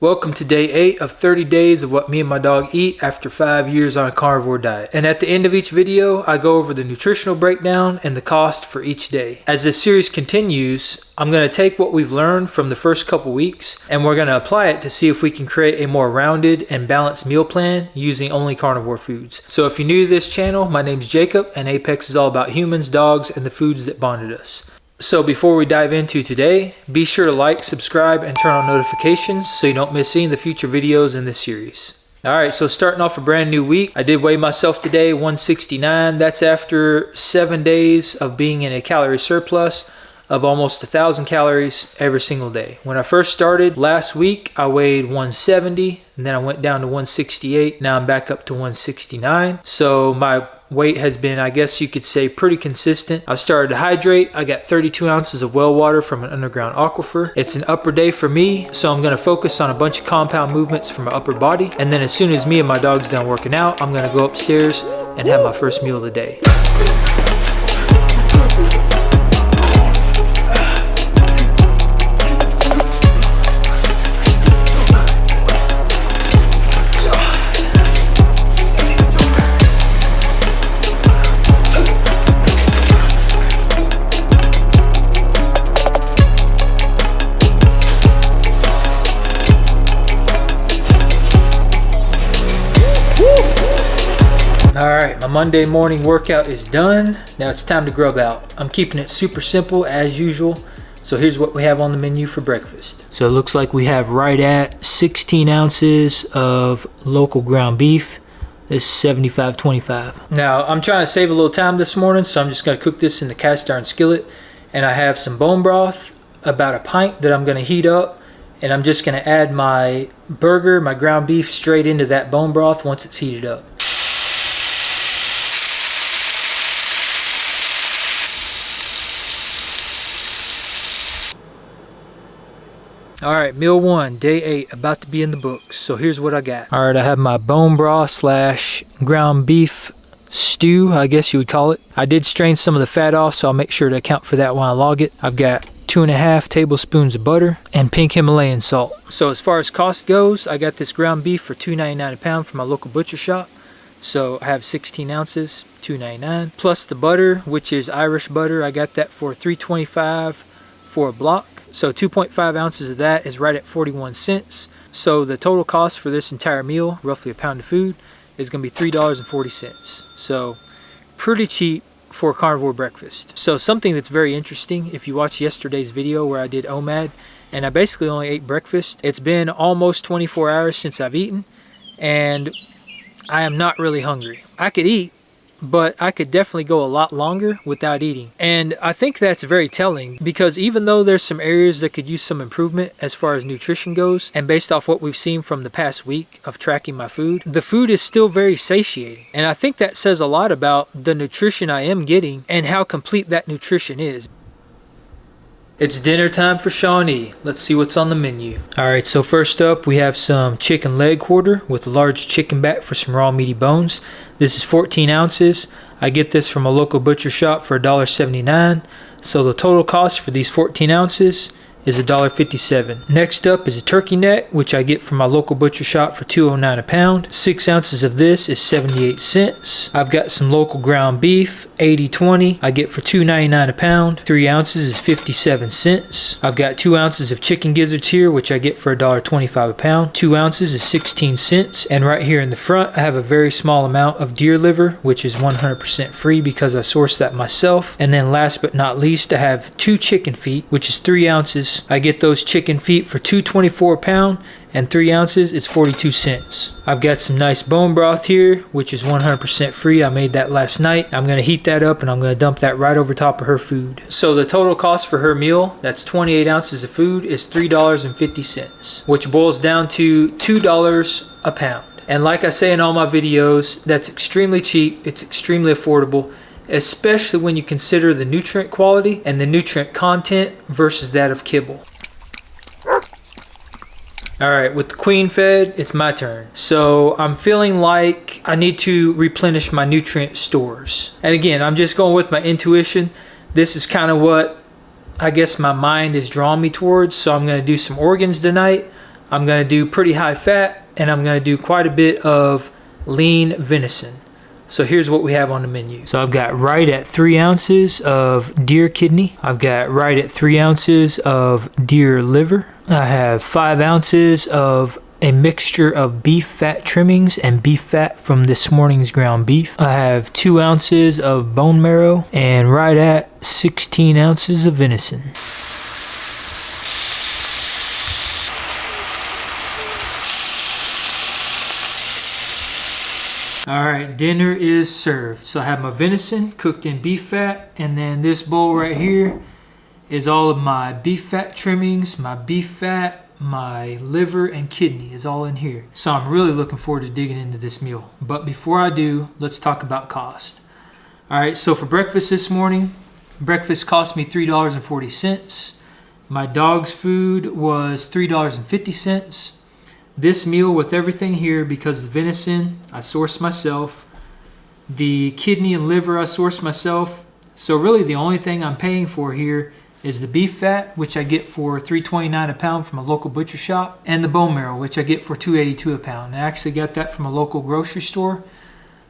Welcome to day 8 of 30 days of what me and my dog eat after 5 years on a carnivore diet. And at the end of each video, I go over the nutritional breakdown and the cost for each day. As this series continues, I'm going to take what we've learned from the first couple weeks and we're going to apply it to see if we can create a more rounded and balanced meal plan using only carnivore foods. So if you're new to this channel, my name's Jacob and Apex is all about humans, dogs, and the foods that bonded us. So before we dive into today, be sure to like, subscribe, and turn on notifications so you don't miss any of the future videos in this series. Alright, so starting off a brand new week, I did weigh myself today, 169. That's after 7 days of being in a calorie surplus of almost 1,000 calories every single day. When I first started last week, I weighed 170, and then I went down to 168. Now I'm back up to 169. So my weight has been, I guess you could say, pretty consistent. I started to hydrate. I got 32 ounces of well water from an underground aquifer. It's an upper day for me, so I'm going to focus on a bunch of compound movements from my upper body. And then as soon as me and my dog's done working out, I'm going to go upstairs and have my first meal of the day. Alright, my Monday morning workout is done. Now it's time to grub out. I'm keeping it super simple as usual. So here's what we have on the menu for breakfast. So it looks like we have right at 16 ounces of local ground beef. This is 75-25. Now I'm trying to save a little time this morning, so I'm just going to cook this in the cast iron skillet. And I have some bone broth, about a pint, that I'm going to heat up. And I'm just going to add my burger, my ground beef, straight into that bone broth once it's heated up. Alright, meal 1, day 8, about to be in the books. So here's what I got. Alright, I have my bone broth slash ground beef stew, I guess you would call it. I did strain some of the fat off, so I'll make sure to account for that when I log it. I've got 2.5 tablespoons of butter and pink Himalayan salt. So as far as cost goes, I got this ground beef for $2.99 a pound from my local butcher shop. So I have 16 ounces, $2.99. Plus the butter, which is Irish butter. I got that for $3.25 for a block. So 2.5 ounces of that is right at 41 cents. So the total cost for this entire meal, roughly a pound of food, is going to be $3.40. So pretty cheap for a carnivore breakfast. So something that's very interesting, if you watch yesterday's video where I did OMAD, and I basically only ate breakfast. It's been almost 24 hours since I've eaten, and I am not really hungry. I could eat, but I could definitely go a lot longer without eating. And I think that's very telling, because even though there's some areas that could use some improvement as far as nutrition goes, and based off what we've seen from the past week of tracking my food, the food is still very satiating. And I think that says a lot about the nutrition I am getting and how complete that nutrition is. It's dinner time for Shawnee. Let's see what's on the menu. Alright, so first up we have some chicken leg quarter with a large chicken back for some raw meaty bones. This is 14 ounces. I get this from a local butcher shop for $1.79. So the total cost for these 14 ounces is $1.57. Next up is a turkey neck, which I get from my local butcher shop for $2.09 a pound. 6 ounces of this is 78 cents. I've got some local ground beef, 80/20. I get for $2.99 a pound. 3 ounces is 57 cents. I've got 2 ounces of chicken gizzards here, which I get for $1.25 a pound. 2 ounces is 16 cents. And right here in the front, I have a very small amount of deer liver, which is 100% free because I sourced that myself. And then last but not least, I have 2 chicken feet, which is 3 ounces. I get those chicken feet for $2.24 a pound, and 3 ounces is 42 cents. I've got some nice bone broth here, which is 100% free. I made that last night. I'm going to heat that up and I'm going to dump that right over top of her food. So the total cost for her meal, that's 28 ounces of food, is $3.50, which boils down to $2 a pound. And like I say in all my videos, that's extremely cheap. It's extremely affordable, especially when you consider the nutrient quality and the nutrient content versus that of kibble. Alright, with the queen fed, it's my turn. So I'm feeling like I need to replenish my nutrient stores. And again, I'm just going with my intuition. This is kind of what I guess my mind is drawing me towards. So I'm going to do some organs tonight. I'm going to do pretty high fat, and I'm going to do quite a bit of lean venison. So here's what we have on the menu. So I've got right at 3 ounces of deer kidney. I've got right at 3 ounces of deer liver. I have 5 ounces of a mixture of beef fat trimmings and beef fat from this morning's ground beef. I have 2 ounces of bone marrow and right at 16 ounces of venison. All right, dinner is served. So I have my venison cooked in beef fat, and then this bowl right here is all of my beef fat trimmings, my beef fat, my liver and kidney is all in here. So I'm really looking forward to digging into this meal. But before I do, let's talk about cost. All right, so for breakfast this morning, breakfast cost me $3.40. My dog's food was $3.50. This meal with everything here, because the venison I sourced myself, the kidney and liver I sourced myself. So really the only thing I'm paying for here is the beef fat, which I get for $3.29 a pound from a local butcher shop, and the bone marrow, which I get for $2.82 a pound. I actually got that from a local grocery store.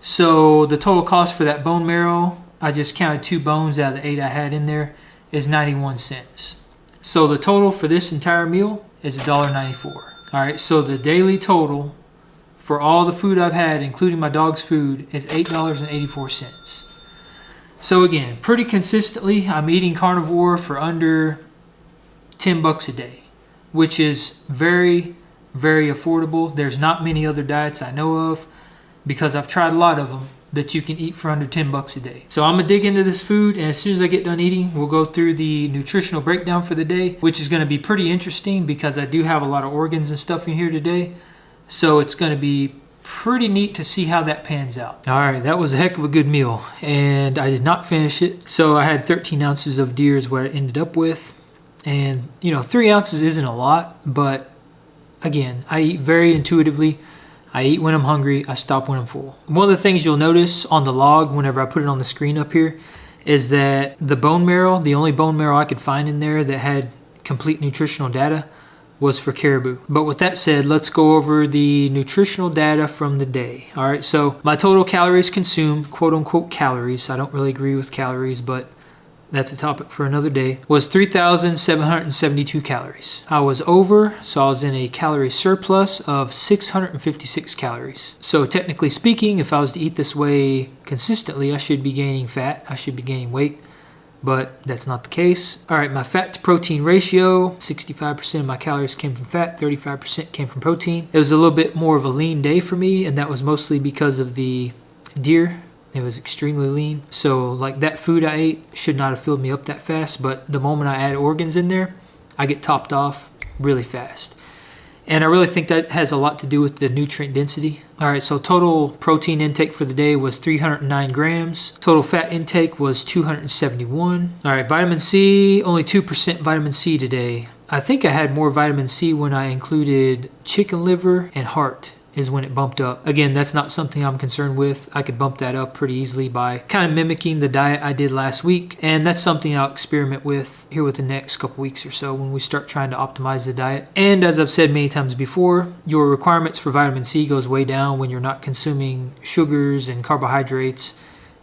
So the total cost for that bone marrow, I just counted 2 bones out of the 8 I had in there, is 91 cents. So the total for this entire meal is $1.94. All right, so the daily total for all the food I've had, including my dog's food, is $8.84. So again, pretty consistently, I'm eating carnivore for under $10 a day, which is very, very affordable. There's not many other diets I know of, because I've tried a lot of them, that you can eat for under $10 a day. So I'm gonna dig into this food, and as soon as I get done eating, we'll go through the nutritional breakdown for the day, which is gonna be pretty interesting because I do have a lot of organs and stuff in here today. So it's gonna be pretty neat to see how that pans out. All right, that was a heck of a good meal, and I did not finish it. So I had 13 ounces of deer is what I ended up with. And 3 ounces isn't a lot, but again, I eat very intuitively. I eat when I'm hungry, I stop when I'm full. One of the things you'll notice on the log whenever I put it on the screen up here is that the bone marrow, the only bone marrow I could find in there that had complete nutritional data, was for caribou. But with that said, let's go over the nutritional data from the day. All right, so my total calories consumed, quote unquote calories, I don't really agree with calories, but that's a topic for another day, was 3,772 calories. I was over, so I was in a calorie surplus of 656 calories. So technically speaking, if I was to eat this way consistently, I should be gaining fat, I should be gaining weight, but that's not the case. All right, my fat to protein ratio, 65% of my calories came from fat, 35% came from protein. It was a little bit more of a lean day for me, and that was mostly because of the deer. It was extremely lean. So like that food I ate should not have filled me up that fast, but the moment I add organs in there, I get topped off really fast. And I really think that has a lot to do with the nutrient density. All right, so total protein intake for the day was 309 grams. Total fat intake was 271. All right, vitamin C, only 2% vitamin C today. I think I had more vitamin C when I included chicken liver and heart is when it bumped up. Again, that's not something I'm concerned with. I could bump that up pretty easily by kind of mimicking the diet I did last week. And that's something I'll experiment with here with the next couple weeks or so when we start trying to optimize the diet. And as I've said many times before, your requirements for vitamin C goes way down when you're not consuming sugars and carbohydrates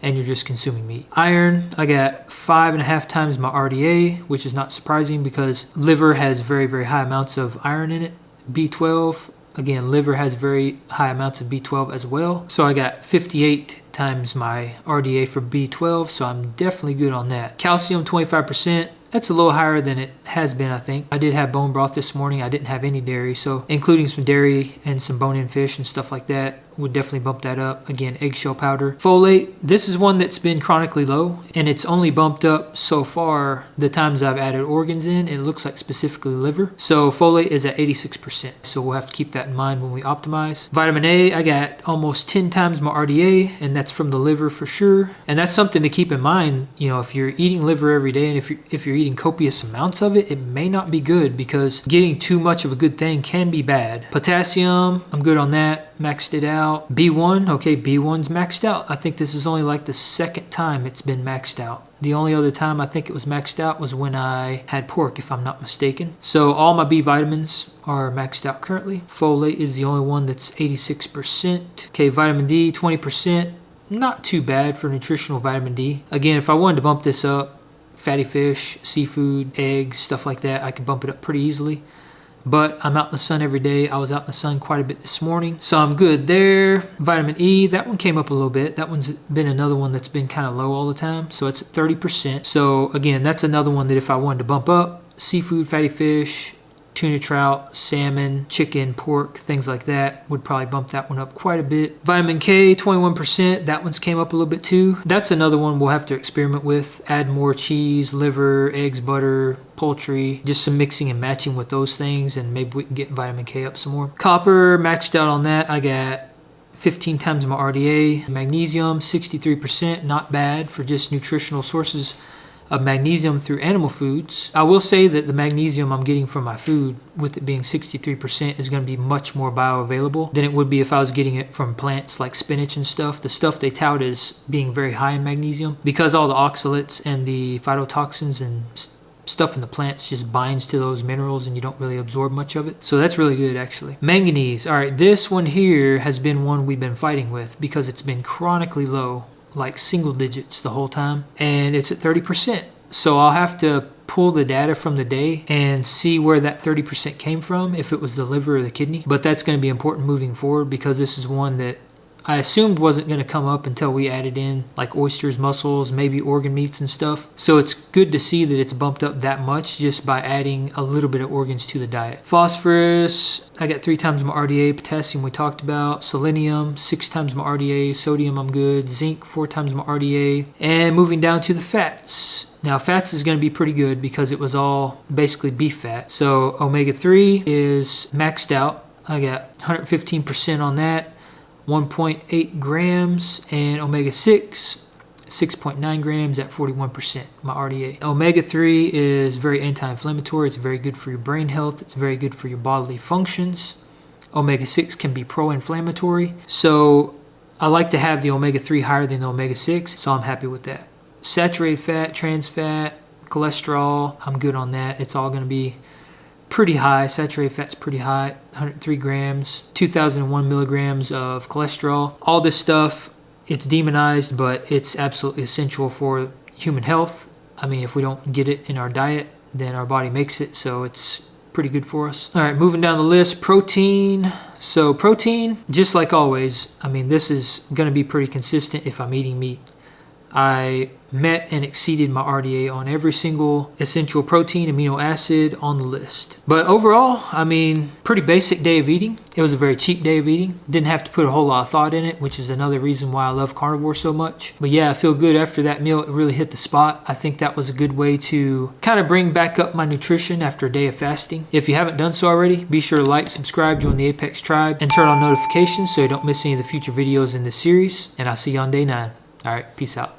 and you're just consuming meat. Iron, I got 5.5 times my RDA, which is not surprising because liver has very, very high amounts of iron in it. B12, again, liver has very high amounts of B12 as well. So I got 58 times my RDA for B12, so I'm definitely good on that. Calcium, 25%. That's a little higher than it has been, I think. I did have bone broth this morning. I didn't have any dairy, so including some dairy and some bone-in fish and stuff like that would definitely bump that up. Again, eggshell powder. Folate, this is one that's been chronically low, and it's only bumped up so far the times I've added organs in. It looks like specifically liver. So folate is at 86%, so we'll have to keep that in mind when we optimize. Vitamin A, I got almost 10 times my RDA, and that's from the liver for sure. And that's something to keep in mind. You know, if you're eating liver every day, and if you're eating copious amounts of it, it may not be good because getting too much of a good thing can be bad. Potassium, I'm good on that. Maxed it out. B1, okay, B1's maxed out. I think this is only like the second time it's been maxed out. The only other time I think it was maxed out was when I had pork, if I'm not mistaken. So all my B vitamins are maxed out currently. Folate is the only one that's 86%. Okay, vitamin D, 20%. Not too bad for nutritional vitamin D. Again, if I wanted to bump this up, fatty fish, seafood, eggs, stuff like that, I could bump it up pretty easily. But I'm out in the sun every day. I was out in the sun quite a bit this morning, so I'm good there. Vitamin E, that one came up a little bit. That one's been another one that's been kind of low all the time, so it's at 30%. So again, that's another one that if I wanted to bump up, seafood, fatty fish, tuna, trout, salmon, chicken, pork, things like that would probably bump that one up quite a bit. Vitamin K, 21%. That one's came up a little bit too. That's another one we'll have to experiment with. Add more cheese, liver, eggs, butter, poultry, just some mixing and matching with those things, and maybe we can get vitamin K up some more. Copper, maxed out on that. I got 15 times my RDA. Magnesium, 63%. Not bad for just nutritional sources of magnesium through animal foods. I will say that the magnesium I'm getting from my food, with it being 63%, is going to be much more bioavailable than it would be if I was getting it from plants like spinach and stuff. The stuff they tout as being very high in magnesium, because all the oxalates and the phytotoxins and stuff in the plants just binds to those minerals and you don't really absorb much of it. So that's really good actually. Manganese. All right, this one here has been one we've been fighting with because it's been chronically low, like single digits the whole time, and it's at 30%. So I'll have to pull the data from the day and see where that 30% came from, if it was the liver or the kidney. But that's going to be important moving forward, because this is one that I assumed wasn't going to come up until we added in like oysters, mussels, maybe organ meats and stuff. So it's good to see that it's bumped up that much just by adding a little bit of organs to the diet. Phosphorus, I got 3 times my RDA. Potassium we talked about. Selenium, 6 times my RDA. Sodium I'm good. Zinc, 4 times my RDA. And moving down to the fats. Now fats is going to be pretty good because it was all basically beef fat. So omega-3 is maxed out. I got 115% on that. 1.8 grams, and omega-6, 6.9 grams at 41%, my RDA. Omega-3 is very anti-inflammatory. It's very good for your brain health. It's very good for your bodily functions. Omega-6 can be pro-inflammatory. So I like to have the omega-3 higher than the omega-6, so I'm happy with that. Saturated fat, trans fat, cholesterol, I'm good on that. It's all going to be pretty high. Saturated fat's pretty high, 103 grams, 2001 milligrams of cholesterol. All this stuff, it's demonized, but it's absolutely essential for human health. I mean, if we don't get it in our diet, then our body makes it, so it's pretty good for us. All right, moving down the list, protein. So protein, just like always, I mean, this is going to be pretty consistent if I'm eating meat. I met and exceeded my RDA on every single essential protein, amino acid on the list. But overall, I mean, pretty basic day of eating. It was a very cheap day of eating. Didn't have to put a whole lot of thought in it, which is another reason why I love carnivore so much. But yeah, I feel good after that meal. It really hit the spot. I think that was a good way to kind of bring back up my nutrition after a day of fasting. If you haven't done so already, be sure to like, subscribe, join the Apex Tribe, and turn on notifications so you don't miss any of the future videos in this series. And I'll see you on day 9. All right, peace out.